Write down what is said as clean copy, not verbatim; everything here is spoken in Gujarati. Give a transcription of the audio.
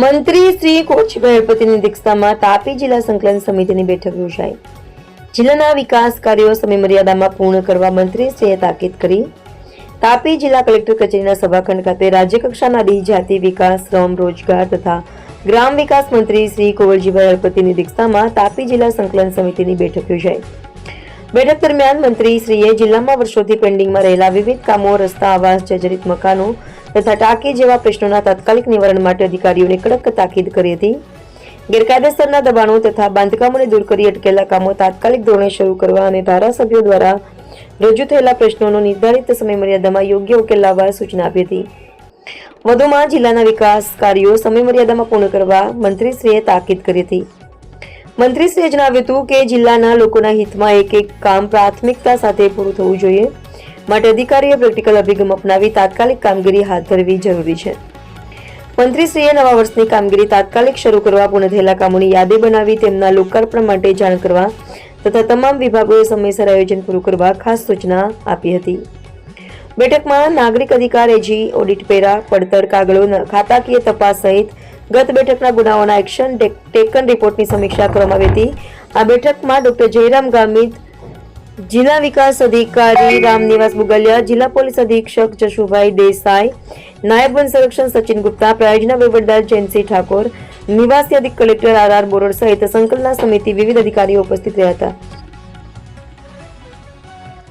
મંત્રી શ્રી કોચીભાઈ હળપતિની અધ્યક્ષતામાં તાપી જિલ્લા સંકલન સમિતિની બેઠક યોજાઈ. જિલ્લાના વિકાસ કાર્યો સમયમર્યાદામાં પૂર્ણ કરવા મંત્રીશ્રીએ તાકીદ કરી. તાપી જિલ્લા કલેક્ટર કચેરીના સભાખંડ ખાતે રાજ્યકક્ષાના આદિજાતિ વિકાસ, શ્રમ, રોજગાર તથા ગ્રામ વિકાસ મંત્રી શ્રી કુંવરજીભાઈ હળપતિની અધ્યક્ષતામાં તાપી જિલ્લા સંકલન સમિતિની બેઠક યોજાઈ. બેઠક દરમિયાન મંત્રીશ્રીએ જિલ્લામાં વર્ષોથી પેન્ડિંગમાં રહેલા વિવિધ કામો, રસ્તા, આવાસ, જર્જરિત મકાનો તથા ટાંકી જેવા પ્રશ્નોના તાત્કાલિક નિવારણ માટે અધિકારીઓને કડક તાકીદ કરી હતી. ગેરકાયદેસરના દબાણો તથા બાંધકામોને દૂર કરી અટકેલા કામો તાત્કાલિક ધોરણે શરૂ કરવા અને ધારાસભ્યો દ્વારા રજૂ થયેલા પ્રશ્નોનો નિર્ધારિત સમયમર્યાદામાં યોગ્ય ઉકેલ લાવવા સૂચના આપી હતી. વધુમાં જિલ્લાના વિકાસ કાર્યો સમયમર્યાદામાં પૂર્ણ કરવા મંત્રીશ્રીએ તાકીદ કરી હતી. મંત્રીશ્રીએ જણાવ્યું હતું કે જિલ્લાના લોકોના હિતમાં એક એક કામ પ્રાથમિકતા સાથે પૂરું થવું જોઈએ, માટે અધિકારીએ પ્રેક્ટિકલ અભિગમ અપનાવી તાત્કાલિક કામગીરી હાથ ધરવી જરૂરી છે. મંત્રીશ્રીએ નવા વર્ષની કામગીરી તાત્કાલિક શરૂ કરવા, પૂર્ણ થયેલા કામોની યાદી બનાવી તેમના લોકાર્પણ માટે જાણ કરવા તથા તમામ વિભાગોએ સમયસર આયોજન પૂરું કરવા ખાસ સૂચના આપી હતી. બેઠકમાં નાગરિક અધિકાર એજી, ઓડિટ પેરા, પડતર કાગળો, ખાતાકીય તપાસ સહિત ગત બેઠકના ગુનાઓના એક્શન ટેકન રિપોર્ટની સમીક્ષા કરવામાં આવી હતી. આ બેઠકમાં ડોક્ટર જયરામ ગામિત, જિલ્લા વિકાસ અધિકારી રામનિવાસ બુગલિયા, જિલ્લા પોલીસ અધિક્ષક જશુભાઈ દેસાઈ, નાયબ વન સંરક્ષણ સચિન ગુપ્તા, પ્રાયોજના વહીવટદાર જયંતસિંહ ઠાકોર, નિવાસી અધિક કલેક્ટર આર બોરડ સહિત સંકલન સમિતિ વિવિધ અધિકારીઓ ઉપસ્થિત રહ્યા હતા.